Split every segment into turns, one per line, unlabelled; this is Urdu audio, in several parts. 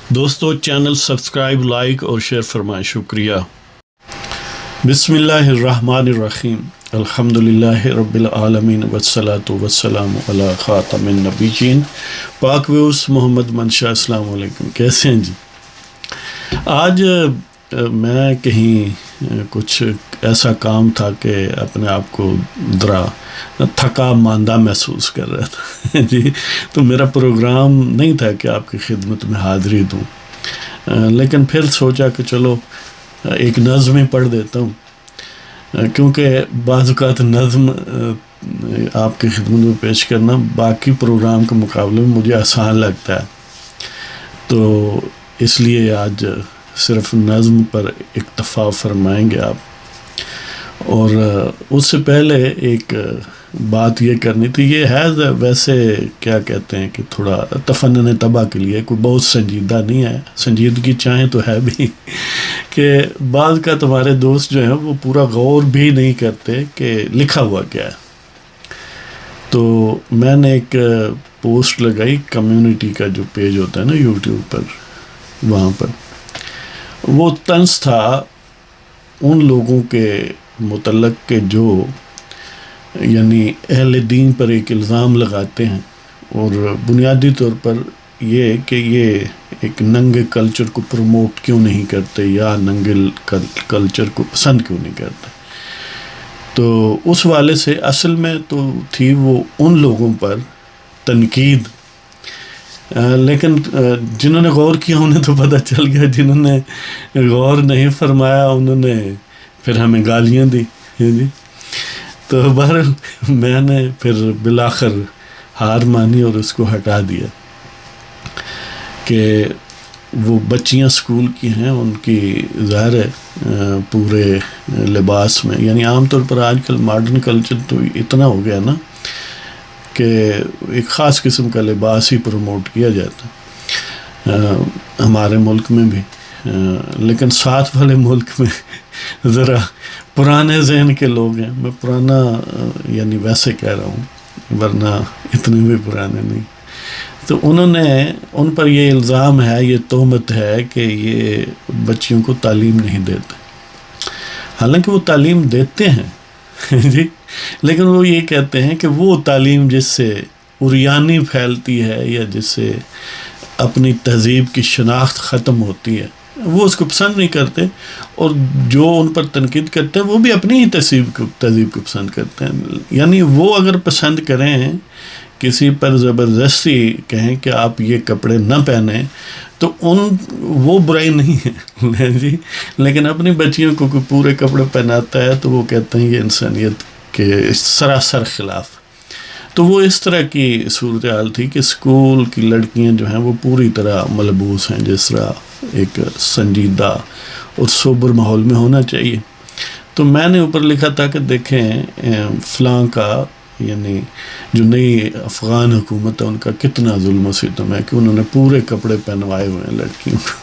دوستو چینل سبسکرائب، لائک اور شیئر فرمائیں، شکریہ۔ بسم اللہ الرحمن الرحیم، الحمدللہ رب العالمین والصلاة والسلام علی خاتم النبیین پاک ویوز محمد منشا۔ السلام علیکم، کیسے ہیں جی؟ آج میں کہیں کچھ ایسا کام تھا کہ اپنے آپ کو ذرا تھکا ماندہ محسوس کر رہا تھا جی، تو میرا پروگرام نہیں تھا کہ آپ کی خدمت میں حاضری دوں، لیکن پھر سوچا کہ چلو ایک نظم ہی پڑھ دیتا ہوں، کیونکہ بعض اوقات نظم آپ کی خدمت میں پیش کرنا باقی پروگرام کے مقابلے میں مجھے آسان لگتا ہے، تو اس لیے آج صرف نظم پر اکتفا فرمائیں گے آپ۔ اور اس سے پہلے ایک بات یہ کرنی تھی، یہ ہے ویسے کیا کہتے ہیں کہ تھوڑا تفنن طبع کے لیے، کوئی بہت سنجیدہ نہیں ہے، سنجیدگی چاہیں تو ہے بھی کہ بعض کا تمہارے دوست جو ہیں وہ پورا غور بھی نہیں کرتے کہ لکھا ہوا کیا ہے۔ تو میں نے ایک پوسٹ لگائی کمیونٹی کا جو پیج ہوتا ہے نا یوٹیوب پر، وہاں پر وہ طنز تھا ان لوگوں کے متعلق کہ جو یعنی اہل دین پر ایک الزام لگاتے ہیں، اور بنیادی طور پر یہ کہ یہ ایک ننگے کلچر کو پروموٹ کیوں نہیں کرتے یا ننگے کلچر کو پسند کیوں نہیں کرتے۔ تو اس والے سے اصل میں تو تھی وہ ان لوگوں پر تنقید، لیکن جنہوں نے غور کیا انہیں تو پتہ چل گیا، جنہوں نے غور نہیں فرمایا انہوں نے پھر ہمیں گالیاں دی جی۔ تو بہرحال میں نے پھر بالآخر ہار مانی اور اس کو ہٹا دیا کہ وہ بچیاں اسکول کی ہیں، ان کی ظاہر ہے پورے لباس میں، یعنی عام طور پر آج کل ماڈرن کلچر تو اتنا ہو گیا نا کہ ایک خاص قسم کا لباس ہی پروموٹ کیا جاتا ہے ہمارے ملک میں بھی، لیکن ساتھ والے ملک میں ذرا پرانے ذہن کے لوگ ہیں، میں پرانا یعنی ویسے کہہ رہا ہوں ورنہ اتنے بھی پرانے نہیں، تو انہوں نے ان پر یہ الزام ہے، یہ تہمت ہے کہ یہ بچیوں کو تعلیم نہیں دیتے، حالانکہ وہ تعلیم دیتے ہیں جی، لیکن وہ یہ کہتے ہیں کہ وہ تعلیم جس سے عریانی پھیلتی ہے یا جس سے اپنی تہذیب کی شناخت ختم ہوتی ہے وہ اس کو پسند نہیں کرتے، اور جو ان پر تنقید کرتے ہیں وہ بھی اپنی ہی تہذیب کو پسند کرتے ہیں، یعنی وہ اگر پسند کریں کسی پر زبردستی کہیں کہ آپ یہ کپڑے نہ پہنیں تو وہ برائی نہیں ہے جی، لیکن اپنی بچیوں کو کوئی پورے کپڑے پہناتا ہے تو وہ کہتے ہیں یہ انسانیت کے سراسر خلاف۔ تو وہ اس طرح کی صورتحال تھی کہ اسکول کی لڑکیاں جو ہیں وہ پوری طرح ملبوس ہیں جس طرح ایک سنجیدہ اور سوبر ماحول میں ہونا چاہیے۔ تو میں نے اوپر لکھا تھا کہ دیکھیں فلاں کا یعنی جو نئی افغان حکومت ہے ان کا کتنا ظلم و ستم ہے کہ انہوں نے پورے کپڑے پہنوائے ہوئے ہیں لڑکیوں کو۔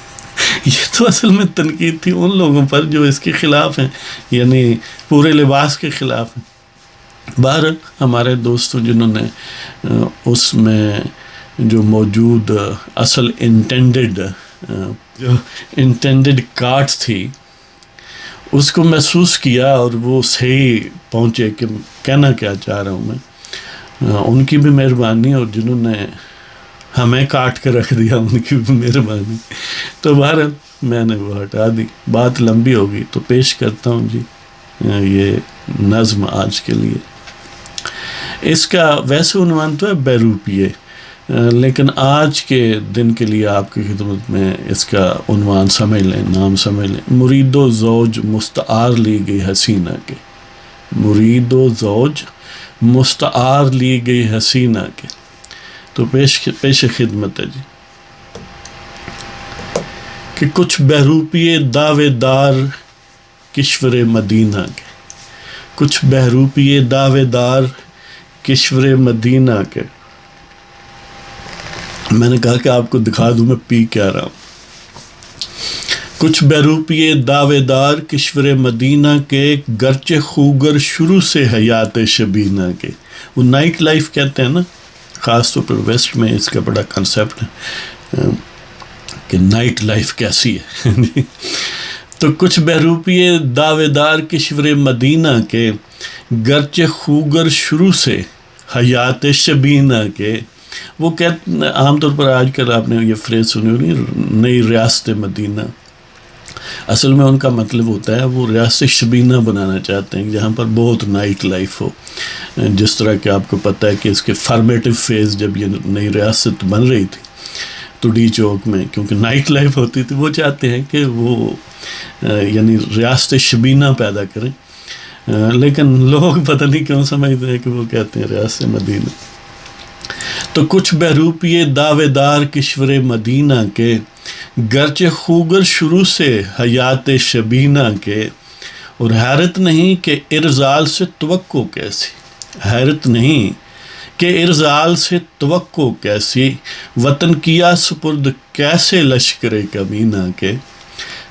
یہ تو اصل میں تنقید تھی ان لوگوں پر جو اس کے خلاف ہیں، یعنی پورے لباس کے خلاف ہیں۔ باہر ہمارے دوستوں جنہوں نے اس میں جو موجود اصل انٹینڈڈ کاٹ تھی اس کو محسوس کیا اور وہ صحیح پہنچے کہ کہنا کیا چاہ رہا ہوں میں، ان کی بھی مہربانی، اور جنہوں نے ہمیں کاٹ کے رکھ دیا ان کی بھی مہربانی۔ تو بہرحال میں نے وہ ہٹا دی، بات لمبی ہوگی تو پیش کرتا ہوں جی یہ نظم آج کے لیے۔ اس کا ویسے عنوان تو ہے بیروپیے، لیکن آج کے دن کے لیے آپ کی خدمت میں اس کا عنوان سمجھ لیں، نام سمجھ لیں، مرید و زوج مستعار لی گئی حسینہ کے، مرید و زوج مستعار لی گئی حسینہ کے۔ تو پیش خدمت ہے جی کہ کچھ بہروپیے دعوے دار کشور مدینہ کے، کچھ بہروپیے دعوے دار کشور مدینہ کے۔ میں نے کہا کہ آپ کو دکھا دوں میں پی کیا رہا ہوں۔ کچھ بہروپیے دعوے دار کشور مدینہ کے، گرچہ خوگر شروع سے حیات شبینہ کے۔ وہ نائٹ لائف کہتے ہیں نا، خاص طور پر ویسٹ میں اس کا بڑا کنسیپٹ ہے کہ نائٹ لائف کیسی ہے۔ تو کچھ بہروپیے دعوے دار کشور مدینہ کے، گرچہ خوگر شروع سے حیات شبینہ کے، وہ کہتے عام طور پر آج کل آپ نے یہ فریز سنی ہونی نئی ریاست مدینہ، اصل میں ان کا مطلب ہوتا ہے وہ ریاست شبینہ بنانا چاہتے ہیں جہاں پر بہت نائٹ لائف ہو، جس طرح کہ آپ کو پتہ ہے کہ اس کے فارمیٹیو فیز جب یہ نئی ریاست بن رہی تھی تو ڈی چوک میں، کیونکہ نائٹ لائف ہوتی تھی، وہ چاہتے ہیں کہ وہ یعنی ریاست شبینہ پیدا کریں، لیکن لوگ پتہ نہیں کیوں سمجھتے ہیں کہ وہ کہتے ہیں ریاست مدینہ۔ تو کچھ بہروپیے دعوے دار کشور مدینہ کے، گرچہ خوگر شروع سے حیات شبینہ کے، اور حیرت نہیں کہ ارزال سے توقع کیسی، حیرت نہیں کہ ارزال سے توقع کیسی، وطن کیا سپرد کیسے لشکر کمینہ کے،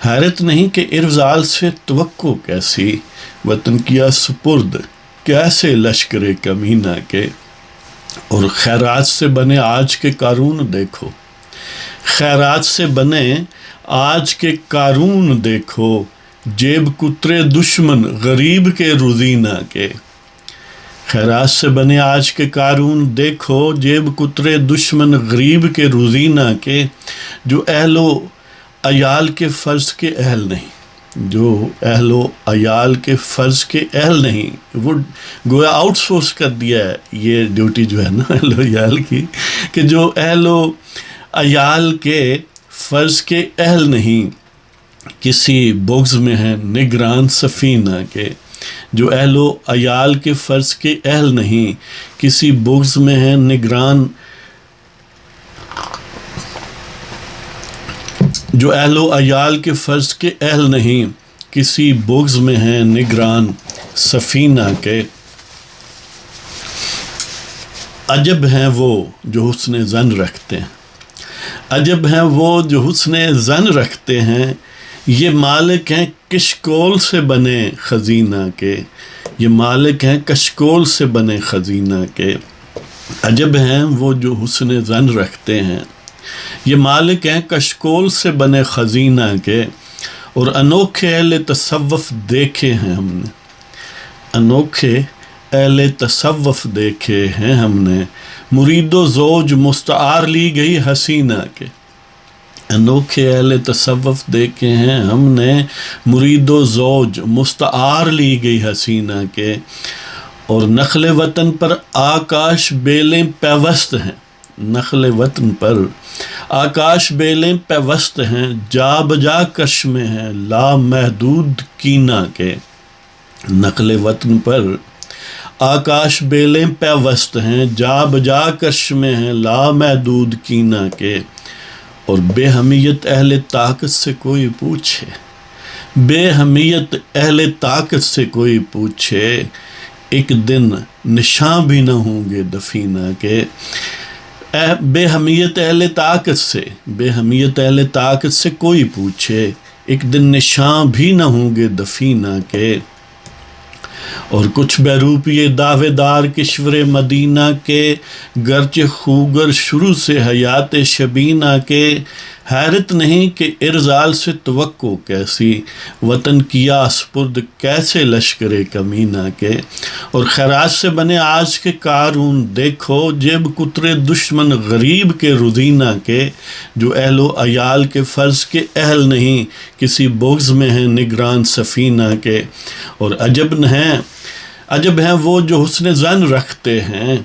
حیرت نہیں کہ ارزال سے توقع کیسی، وطن کیا سپرد کیسے لشکر کمینہ کے، اور خیرات سے بنے آج کے قارون دیکھو، خیرات سے بنے آج کے قارون دیکھو، جیب کترے دشمن غریب کے روزینہ کے، خیرات سے بنے آج کے قارون دیکھو، جیب کترے دشمن غریب کے روزینہ کے، جو اہل و عیال کے فرض کے اہل نہیں، جو اہل و عیال کے فرض کے اہل نہیں، وہ گویا آؤٹ سورس کر دیا ہے یہ ڈیوٹی جو ہے نا اہل و عیال کی، کہ جو اہل و عیال کے فرض کے اہل نہیں، کسی بغض میں ہیں نگران سفینہ کے، جو اہل و عیال کے فرض کے اہل نہیں، کسی بغض میں ہیں نگران، جو اہل و عیال کے فرض کے اہل نہیں، کسی بغض میں ہیں نگران سفینہ کے، عجب ہیں وہ جو حسن ظن رکھتے ہیں، عجب ہیں وہ جو حسن ظن رکھتے ہیں، یہ مالک ہیں کشکول سے بنے خزینہ کے، یہ مالک ہیں کشکول سے بنے خزینہ کے، عجب ہیں وہ جو حسن ظن رکھتے ہیں، یہ مالک ہیں کشکول سے بنے خزینہ کے، اور انوکھے اہل تصوف دیکھے ہیں ہم نے، انوکھے اہل تصوف دیکھے ہیں ہم نے، مرید و زوج مستعار لی گئی حسینہ کے، انوکھے اہل تصوف دیکھے ہیں ہم نے، مرید و زوج مستعار لی گئی حسینہ کے، اور نخل وطن پر آکاش بیلیں پیوست ہیں، نخل وطن پر آکاش بیلیں پیوست ہیں، جا بجا کش میں ہیں لامحدود کینہ کے، نخل وطن پر آکاش بیلیں پیوست ہیں، جا بجا کش میں ہیں لامحدود کینہ کے، اور بے حمیت اہل طاقت سے کوئی پوچھے، بے حمیت اہل طاقت سے کوئی پوچھے، ایک دن نشان بھی نہ ہوں گے دفینہ کے، بے حمیت اہل طاقت سے، بے حمیت اہل طاقت سے کوئی پوچھے، ایک دن نشان بھی نہ ہوں گے دفینہ کے، اور کچھ بہروپیے دعوے دار کشور مدینہ کے، گرچہ خوگر شروع سے حیات شبینہ کے، حیرت نہیں کہ ارزال سے توقع کیسی، وطن کیا سپرد کیسے لشکر کمینہ کے، اور خیرات سے بنے آج کے قارون دیکھو، جیب کترے دشمن غریب کے روزینہ کے، جو اہل و عیال کے فرض کے اہل نہیں، کسی بغض میں ہیں نگران سفینہ کے، اور عجب ہیں وہ جو حسن ظن رکھتے ہیں،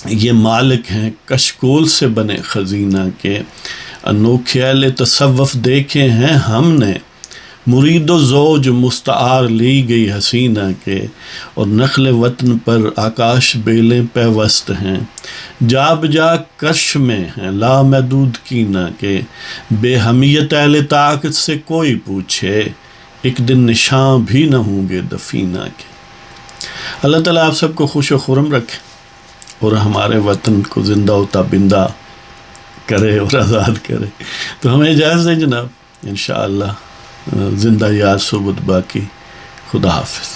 یہ مالک ہیں کشکول سے بنے خزینہ کے، انوکھے اہل تصوف دیکھے ہیں ہم نے، مرید و زوج مستعار لی گئی حسینہ کے، اور نخل وطن پر آکاش بیلیں پیوست ہیں، جا بجا کش میں ہیں لامحدود کینہ کے، بے حمیت اہل طاقت سے کوئی پوچھے، ایک دن نشان بھی نہ ہوں گے دفینہ کے۔ اللہ تعالیٰ آپ سب کو خوش و خرم رکھے اور ہمارے وطن کو زندہ و تابندہ کرے اور آزاد کرے۔ تو ہمیں اجازت دیں جناب، انشاءاللہ زندہ یاد صحبت باقی۔ خدا حافظ۔